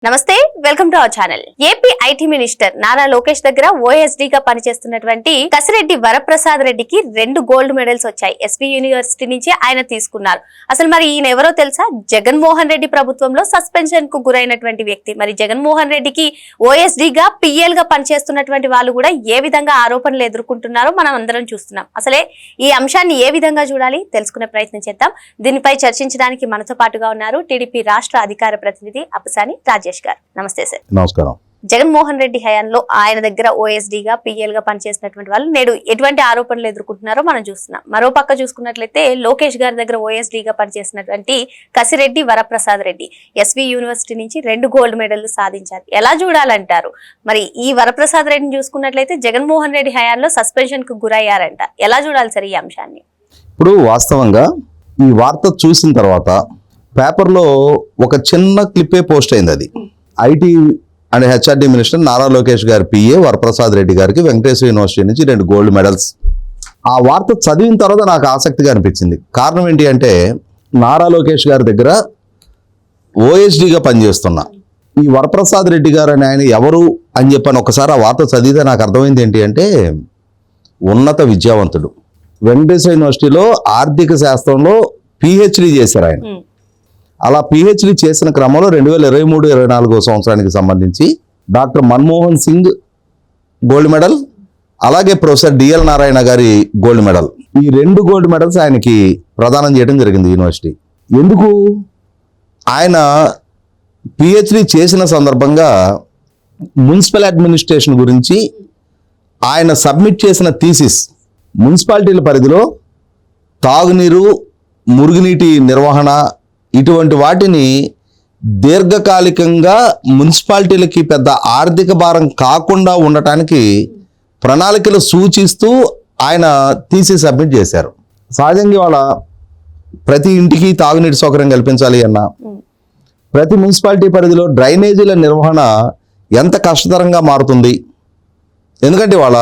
నమస్తే welcome to our channel. AP IT minister Nara Lokesh దగ్గర OSD గా పనిచేస్తున్నటువంటి కసిరెడ్డి వరప్రసాద్ రెడ్డికి 2 గోల్డ్ మెడల్స్ వచ్చాయి. ఎస్వి యూనివర్సిటీ నుంచి ఆయన తీసుకున్నారు. అసలు మరి ఈయన ఎవరో తెలుసా? జగన్మోహన్ రెడ్డి ప్రభుత్వంలో సస్పెన్షన్ కు గురైనటువంటి వ్యక్తి. మరి జగన్మోహన్ రెడ్డికి ఓఎస్డీ గా పిఎల్ గా పనిచేస్తున్నటువంటి వాళ్ళు కూడా ఏ విధంగా ఆరోపణలు ఎదుర్కొంటున్నారో మనం అందరం చూస్తున్నాం. అసలే ఈ అంశాన్ని ఏ విధంగా చూడాలి తెలుసుకునే ప్రయత్నం చేద్దాం. దీనిపై చర్చించడానికి మనతో పాటుగా ఉన్నారు టీడీపీ రాష్ట్ర అధికార ప్రతినిధి అప్పసాని రాజేష్ గారు. నమస్తే సార్. నమస్కారం. జగన్మోహన్ రెడ్డి హయాంలో ఆయన దగ్గర ఓఎస్డీగా పిఎల్ గా పనిచేసినటువంటి వాళ్ళు నేడు ఎటువంటి ఆరోపణలు ఎదుర్కొంటున్నారో మనం చూస్తున్నాం. మరో పక్క చూసుకున్నట్లయితే లోకేష్ గారి దగ్గర ఓఎస్డీగా పనిచేసినటువంటి కసిరెడ్డి వరప్రసాద్ రెడ్డి ఎస్వి యూనివర్సిటీ నుంచి 2 గోల్డ్ మెడల్లు సాధించారు. ఎలా చూడాలంటారు? మరి ఈ వరప్రసాద్ రెడ్డిని చూసుకున్నట్లయితే జగన్మోహన్ రెడ్డి హయాంలో సస్పెన్షన్ కు గురయ్యారంట. ఎలా చూడాలి సార్ ఈ అంశాన్ని? ఇప్పుడు వాస్తవంగా ఈ వార్త చూసిన తర్వాత పేపర్లో ఒక చిన్న క్లిప్పే పోస్ట్ అయింది. అది IT and HRD minister Nara Lokesh గారి పిఏ వరప్రసాద్ రెడ్డి గారికి వెంకటేశ్వర యూనివర్సిటీ నుంచి 2 గోల్డ్ మెడల్స్. ఆ వార్త చదివిన తర్వాత నాకు ఆసక్తిగా అనిపించింది. కారణం ఏంటి అంటే, నారా లోకేష్ గారి దగ్గర ఓఎస్డీగా పనిచేస్తున్నా ఈ వరప్రసాద్ రెడ్డి గారు అని ఆయన ఎవరు అని చెప్పని ఒకసారి ఆ వార్త చదివితే నాకు అర్థమైంది ఏంటి అంటే, ఉన్నత విద్యావంతుడు. వెంకటేశ్వర యూనివర్సిటీలో ఆర్థిక శాస్త్రంలో పిహెచ్డి చేశారు ఆయన. అలా పిహెచ్డి చేసిన క్రమంలో 2023-24 సంవత్సరానికి సంబంధించి doctor Manmohan Singh gold medal, అలాగే ప్రొఫెసర్ డిఎల్ నారాయణ గారి గోల్డ్ మెడల్, ఈ 2 గోల్డ్ మెడల్స్ ఆయనకి ప్రదానం చేయడం జరిగింది యూనివర్సిటీ. ఎందుకు? ఆయన పిహెచ్డి చేసిన సందర్భంగా మున్సిపల్ అడ్మినిస్ట్రేషన్ గురించి ఆయన సబ్మిట్ చేసిన థీసిస్, మున్సిపాలిటీల పరిధిలో తాగునీరు, మురుగునీటి నిర్వహణ, ఇటువంటి వాటిని దీర్ఘకాలికంగా మున్సిపాలిటీలకి పెద్ద ఆర్థిక భారం కాకుండా ఉండటానికి ప్రణాళికలు సూచిస్తూ ఆయన తీసి సబ్మిట్ చేశారు. సహజంగా వాళ్ళ ప్రతి ఇంటికి తాగునీటి సౌకర్యం కల్పించాలి అన్న, ప్రతి మున్సిపాలిటీ పరిధిలో డ్రైనేజీల నిర్వహణ ఎంత కష్టతరంగా మారుతుంది. ఎందుకంటే వాళ్ళ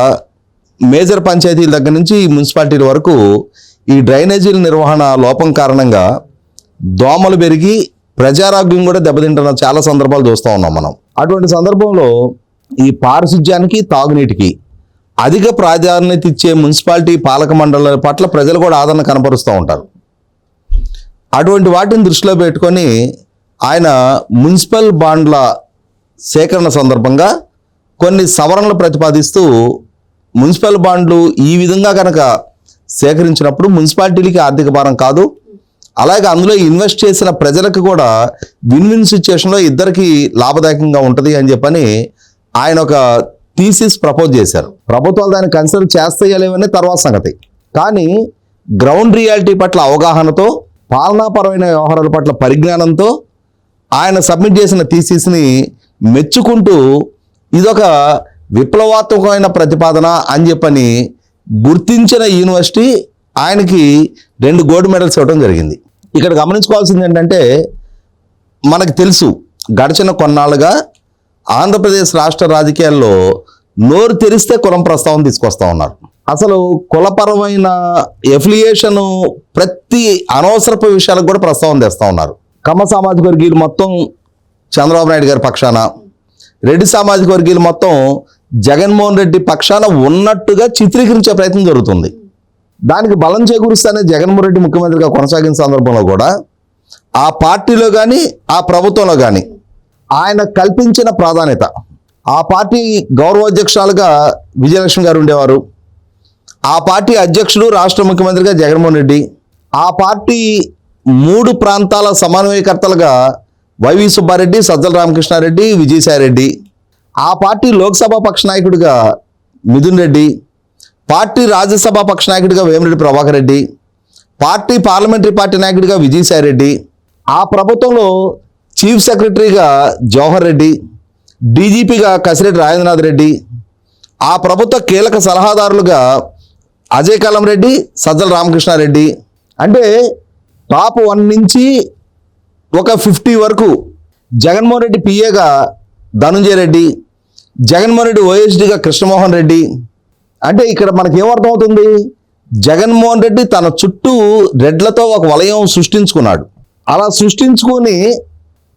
మేజర్ పంచాయతీల దగ్గర నుంచి మున్సిపాలిటీల వరకు ఈ డ్రైనేజీల నిర్వహణ లోపం కారణంగా దోమలు పెరిగి ప్రజారోగ్యం కూడా దెబ్బతింటున్న చాలా సందర్భాలు చూస్తూ ఉన్నాం మనం. అటువంటి సందర్భంలో ఈ పారిశుధ్యానికి, తాగునీటికి అధిక ప్రాధాన్యత ఇచ్చే మున్సిపాలిటీ పాలక మండలాల పట్ల ప్రజలు కూడా ఆదరణ కనపరుస్తూ ఉంటారు. అటువంటి వాటిని దృష్టిలో పెట్టుకొని ఆయన మున్సిపల్ బాండ్ల సేకరణ సందర్భంగా కొన్ని సవరణలు ప్రతిపాదిస్తూ, మున్సిపల్ బాండ్లు ఈ విధంగా కనుక సేకరించినప్పుడు మున్సిపాలిటీలకి ఆర్థిక భారం కాదు, అలాగే అందులో ఇన్వెస్ట్ చేసిన ప్రజలకు కూడా విన్ విన్ సిచ్యుయేషన్లో ఇద్దరికి లాభదాయకంగా ఉంటుంది అని చెప్పని ఆయన ఒక థీసిస్ ప్రపోజ్ చేశారు. ప్రభుత్వాలు దాన్ని కన్సిడర్ చేస్తాయో లేవనే తర్వాత సంగతి. కానీ గ్రౌండ్ రియాలిటీ పట్ల అవగాహనతో, పాలనాపరమైన వ్యవహారాల పట్ల పరిజ్ఞానంతో ఆయన సబ్మిట్ చేసిన థీసిస్ని మెచ్చుకుంటూ ఇదొక విప్లవాత్మకమైన ప్రతిపాదన అని చెప్పని గుర్తించిన యూనివర్సిటీ ఆయనకి 2 గోల్డ్ మెడల్స్ ఇవ్వడం జరిగింది. ఇక్కడ గమనించుకోవాల్సింది ఏంటంటే, మనకు తెలుసు గడిచిన కొన్నాళ్ళుగా ఆంధ్రప్రదేశ్ రాష్ట్ర రాజకీయాల్లో నోరు తెరిస్తే కులం ప్రస్తావన తీసుకొస్తా ఉన్నారు. అసలు కులపరమైన ఎఫిలియేషన్ ప్రతి అనవసరపు విషయాలకు కూడా ప్రస్తావన తెస్తూ ఉన్నారు. కమ్మ సామాజిక వర్గీయులు మొత్తం చంద్రబాబు నాయుడు గారి పక్షాన, రెడ్డి సామాజిక వర్గీయులు మొత్తం జగన్మోహన్ రెడ్డి పక్షాన ఉన్నట్టుగా చిత్రీకరించే ప్రయత్నం జరుగుతుంది. దానికి బలం చేకూరుస్తానే జగన్మోహన్ రెడ్డి ముఖ్యమంత్రిగా కొనసాగిన సందర్భంలో కూడా ఆ పార్టీలో కానీ ఆ ప్రభుత్వంలో కానీ ఆయన కల్పించిన ప్రాధాన్యత, ఆ పార్టీ గౌరవాధ్యక్షురాలుగా విజయలక్ష్మి గారు ఉండేవారు, ఆ పార్టీ అధ్యక్షుడు రాష్ట్ర ముఖ్యమంత్రిగా జగన్మోహన్ రెడ్డి, ఆ పార్టీ 3 ప్రాంతాల సమన్వయకర్తలుగా వైవి సుబ్బారెడ్డి, సజ్జల రామకృష్ణారెడ్డి, విజయసాయిరెడ్డి, ఆ పార్టీ లోక్సభ పక్ష నాయకుడిగా మిథున్ రెడ్డి, పార్టీ రాజ్యసభ పక్ష నాయకుడిగా Vemireddy Prabhakar Reddy, party parliamentary party నాయకుడిగా విజయసాయిరెడ్డి, ఆ ప్రభుత్వంలో చీఫ్ సెక్రటరీగా జవహర్ రెడ్డి, డీజీపీగా కసిరెడ్డి రాజేంద్రనాథ్ రెడ్డి, ఆ ప్రభుత్వ కీలక సలహాదారులుగా అజయ్ కలం రెడ్డి, సజ్జల రామకృష్ణారెడ్డి. అంటే టాప్ 1 నుంచి ఒక 50 వరకు జగన్మోహన్ రెడ్డి పిఏగా ధనుంజయ రెడ్డి, జగన్మోహన్ రెడ్డి ఓఎస్డీగా కృష్ణమోహన్ రెడ్డి. అంటే ఇక్కడ మనకి ఏమర్థమవుతుంది? జగన్మోహన్ రెడ్డి తన చుట్టూ రెడ్లతో ఒక వలయం సృష్టించుకున్నాడు. అలా సృష్టించుకొని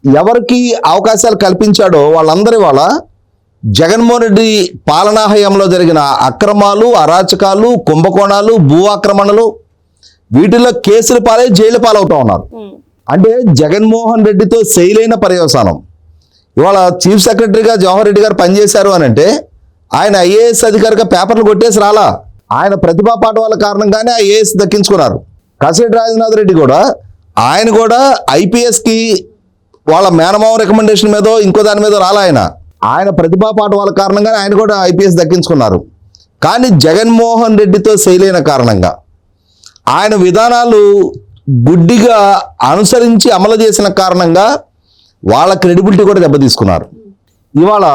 ఎవరికి అవకాశాలు కల్పించాడో వాళ్ళందరి వాళ్ళ జగన్మోహన్ రెడ్డి పాలనా హయాంలో జరిగిన అక్రమాలు, అరాచకాలు, కుంభకోణాలు, భూ ఆక్రమణలు వీటిల్లో కేసుల పాలై జైలు పాలవుతా ఉన్నారు. అంటే జగన్మోహన్ రెడ్డితో శైలైన పర్యవసానం. ఇవాళ చీఫ్ సెక్రటరీగా జవహర్ రెడ్డి గారు పనిచేశారు అని అంటే ఆయన ఐఏఎస్ అధికారిగా పేపర్లు కొట్టేసి రాలా. ఆయన ప్రతిభా పాఠవాల కారణంగానే ఐఏఎస్ దక్కించుకున్నారు. కసిరెడ్డి రాజనాథ్ రెడ్డి కూడా ఆయన కూడా ఐపీఎస్కి వాళ్ళ మేనమావ రికమెండేషన్ మీదో ఇంకో దాని మీద రాలా. ఆయన ప్రతిభా పాఠవాల కారణంగానే ఆయన కూడా ఐపీఎస్ దక్కించుకున్నారు. కానీ జగన్మోహన్ రెడ్డితో శైలైన కారణంగా ఆయన విధానాలు గుడ్డిగా అనుసరించి అమలు చేసిన కారణంగా వాళ్ళ క్రెడిబిలిటీ కూడా దెబ్బతీసుకున్నారు. ఇవాళ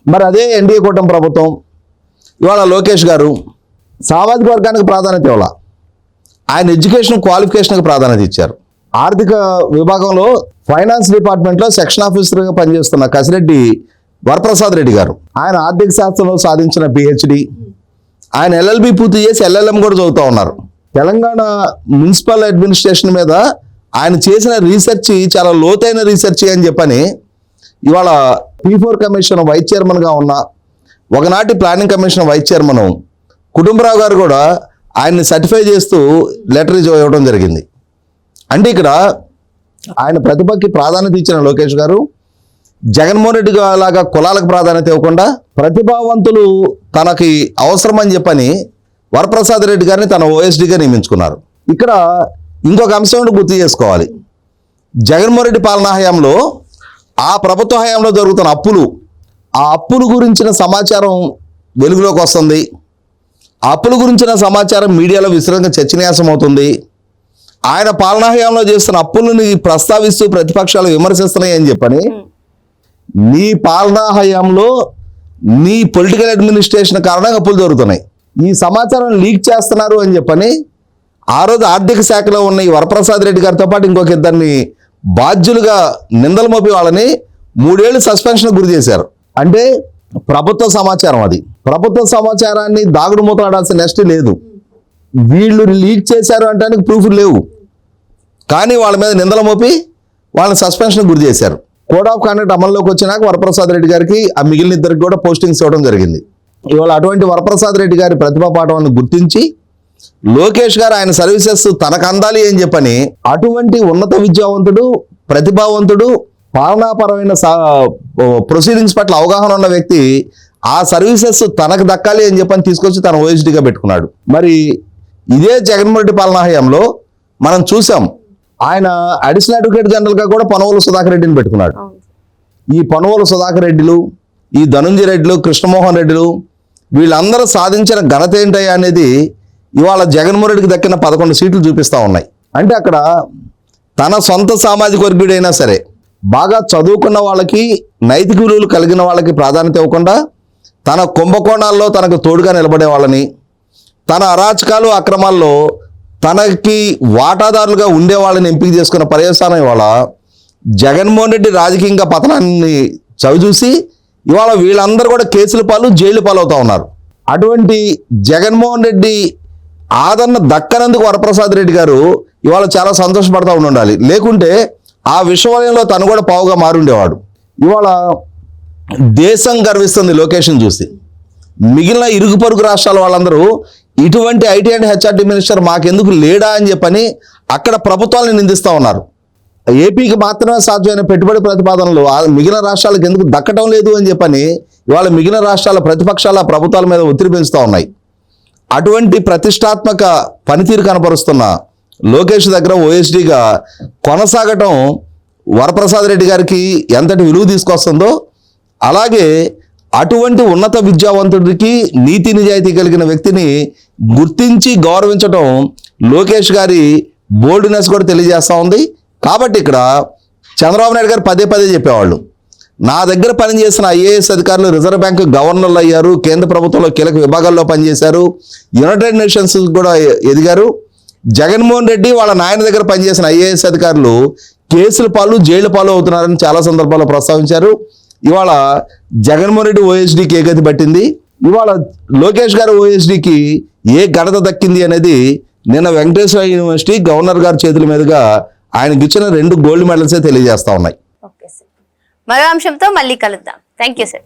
మరి అదే ఎన్డీఏ కూటమి ప్రభుత్వం ఇవాళ లోకేష్ గారు సామాజిక వర్గానికి ప్రాధాన్యత ఇవ్వాల, ఆయన ఎడ్యుకేషన్ క్వాలిఫికేషన్కి ప్రాధాన్యత ఇచ్చారు. ఆర్థిక విభాగంలో ఫైనాన్స్ డిపార్ట్మెంట్లో సెక్షన్ ఆఫీసర్గా పనిచేస్తున్న కసిరెడ్డి వరప్రసాద్ రెడ్డి గారు ఆయన ఆర్థిక శాస్త్రంలో సాధించిన పిహెచ్డి, ఆయన ఎల్ఎల్బి పూర్తి చేసి ఎల్ఎల్ఎం కూడా చదువుతూ ఉన్నారు. తెలంగాణ మున్సిపల్ అడ్మినిస్ట్రేషన్ మీద ఆయన చేసిన రీసెర్చ్ చాలా లోతైన రీసెర్చ్ అని చెప్పని ఇవాళ P4 కమిషన్ వైస్ చైర్మన్గా ఉన్న ఒకనాటి planning commission vice chairman Kutumbarao గారు కూడా ఆయన్ని సర్టిఫై చేస్తూ లెటర్ ఇవ్వడం జరిగింది. అంటే ఇక్కడ ఆయన ప్రతిభకి ప్రాధాన్యత ఇచ్చిన లోకేష్ గారు జగన్మోహన్ రెడ్డి లాగా కులాలకు ప్రాధాన్యత ఇవ్వకుండా ప్రతిభావంతులు తనకి అవసరమని చెప్పని వరప్రసాద్ రెడ్డి గారిని తన ఓఎస్డీగా నియమించుకున్నారు. ఇక్కడ ఇంకొక అంశం గుర్తు చేసుకోవాలి. జగన్మోహన్ రెడ్డి పాలనా హయాంలో ఆ ప్రభుత్వ హయాంలో జరుగుతున్న ఆ అప్పులు గురించిన సమాచారం వెలుగులోకి వస్తుంది. ఆ అప్పుల గురించిన సమాచారం మీడియాలో విస్తృతంగా చర్చనీయాంశం అవుతుంది. ఆయన పాలనా హయాంలో చేస్తున్న అప్పులను ప్రస్తావిస్తూ ప్రతిపక్షాలు విమర్శిస్తున్నాయి అని చెప్పని నీ పాలనా హయాంలో నీ పొలిటికల్ అడ్మినిస్ట్రేషన్ కారణంగా అప్పులు జరుగుతున్నాయి, ఈ సమాచారం లీక్ చేస్తున్నారు అని చెప్పని ఆ రోజు ఆర్థిక శాఖలో ఉన్న ఈ వరప్రసాద్ రెడ్డి గారితో పాటు ఇంకొక ఇద్దరిని బాధ్యులుగా నిందలు మోపి వాళ్ళని 3 ఏళ్ళు సస్పెన్షన్ గురి చేశారు. అంటే ప్రభుత్వ సమాచారం, అది ప్రభుత్వ సమాచారాన్ని దాగుడు మూతలాడాల్సిన నెక్స్ట్ లేదు. వీళ్ళు లీక్ చేశారు అంటే ప్రూఫ్లు లేవు, కానీ వాళ్ళ మీద నిందలు మోపి వాళ్ళని సస్పెన్షన్ గురి చేశారు. కోడ్ ఆఫ్ కాండక్ట్ అమల్లోకి వచ్చినాక వరప్రసాద్ రెడ్డి గారికి ఆ మిగిలిన ఇద్దరికి కూడా పోస్టింగ్స్ ఇవ్వడం జరిగింది. ఇవాళ అటువంటి వరప్రసాద్ రెడ్డి గారి ప్రతిభా పాఠవాన్ని గుర్తించి లోకేష్ గారు ఆయన సర్వీసెస్ తనకు అందాలి అని చెప్పని అటువంటి ఉన్నత విద్యావంతుడు, ప్రతిభావంతుడు, పాలనాపరమైన ప్రొసీడింగ్స్ పట్ల అవగాహన ఉన్న వ్యక్తి ఆ సర్వీసెస్ తనకు దక్కాలి అని చెప్పని తీసుకొచ్చి తన ఓఎస్డీగా పెట్టుకున్నాడు. మరి ఇదే జగన్మోహన్ రెడ్డి పాలనా హయాంలో మనం చూసాం, ఆయన అడిషనల్ అడ్వకేట్ జనరల్గా కూడా పనవోలు సుధాకర్ రెడ్డిని పెట్టుకున్నాడు. ఈ పనవోలు సుధాకర్ రెడ్డిలు, ఈ ధనుంజయ రెడ్డిలు, కృష్ణమోహన్ రెడ్డిలు వీళ్ళందరూ సాధించిన ఘనత ఏంటయ్యా అనేది ఇవాళ జగన్మోహన్ రెడ్డికి దక్కిన 11 సీట్లు చూపిస్తూ ఉన్నాయి. అంటే అక్కడ తన సొంత సామాజిక వర్గీయుడైనా సరే బాగా చదువుకున్న వాళ్ళకి, నైతిక విలువలు కలిగిన వాళ్ళకి ప్రాధాన్యత ఇవ్వకుండా తన కుంభకోణాల్లో తనకు తోడుగా నిలబడే వాళ్ళని, తన అరాచకాలు అక్రమాల్లో తనకి వాటాదారులుగా ఉండే వాళ్ళని ఎంపిక చేసుకున్న పర్యవసానం ఇవాళ జగన్మోహన్ రెడ్డి రాజకీయంగా పతనాన్ని చవిచూసి ఇవాళ వీళ్ళందరూ కూడా కేసుల పాలు, జైలు పాలవుతూ ఉన్నారు. అటువంటి జగన్మోహన్ రెడ్డి ఆదరణ దక్కనందుకు వరప్రసాద్ రెడ్డి గారు ఇవాళ చాలా సంతోషపడతా ఉండాలి. లేకుంటే ఆ విశ్వవలయంలో తను కూడా పావుగా మారుండేవాడు. ఇవాళ దేశం గర్విస్తుంది లొకేషన్ చూసి. మిగిలిన ఇరుగు పొరుగు రాష్ట్రాల వాళ్ళందరూ ఇటువంటి ఐటీ అండ్ హెచ్ఆర్డీ మినిస్టర్ మాకెందుకు లేడా అని చెప్పని అక్కడ ప్రభుత్వాలను నిందిస్తూ ఉన్నారు. ఏపీకి మాత్రమే సాధ్యమైన పెట్టుబడి ప్రతిపాదనలు మిగిలిన రాష్ట్రాలకు ఎందుకు దక్కటం లేదు అని చెప్పని ఇవాళ మిగిలిన రాష్ట్రాల ప్రతిపక్షాల ప్రభుత్వాల మీద ఒత్తిడి పెంచుతూ ఉన్నాయి. అటువంటి ప్రతిష్టాత్మక పనితీరు కనపరుస్తున్న లోకేష్ దగ్గర ఓఎస్డీగా కొనసాగటం వరప్రసాద్ రెడ్డి గారికి ఎంతటి విలువ తీసుకొస్తుందో, అలాగే అటువంటి ఉన్నత విద్యావంతుడికి, నీతి నిజాయితీ కలిగిన వ్యక్తిని గుర్తించి గౌరవించడం లోకేష్ గారి బోల్డ్నెస్ కూడా తెలియజేస్తూ ఉంది. కాబట్టి ఇక్కడ చంద్రబాబు నాయుడు గారు పదే చెప్పేవాళ్ళు, నా దగ్గర పనిచేసిన ఐఏఎస్ అధికారులు రిజర్వ్ బ్యాంక్ గవర్నర్లు అయ్యారు, కేంద్ర ప్రభుత్వంలో కీలక విభాగాల్లో పనిచేశారు, యునైటెడ్ నేషన్స్ కూడా ఎదిగారు. జగన్మోహన్ రెడ్డి వాళ్ళ నాయన దగ్గర పనిచేసిన ఐఏఎస్ అధికారులు కేసుల పాలు, జైలు పాలు అవుతున్నారని చాలా సందర్భాల్లో ప్రస్తావించారు. ఇవాళ జగన్మోహన్ రెడ్డి ఓఎస్డీకి ఏ గతి పట్టింది, ఇవాళ లోకేష్ గారు ఓఎస్డీకి ఏ ఘనత దక్కింది అనేది నిన్న వెంకటేశ్వర యూనివర్సిటీ గవర్నర్ గారి చేతుల మీదుగా ఆయనకి ఇచ్చిన 2 గోల్డ్ మెడల్సే తెలియజేస్తా ఉన్నాయి. మరో అంశంతో మళ్ళీ కలుద్దాం. Thank you sir.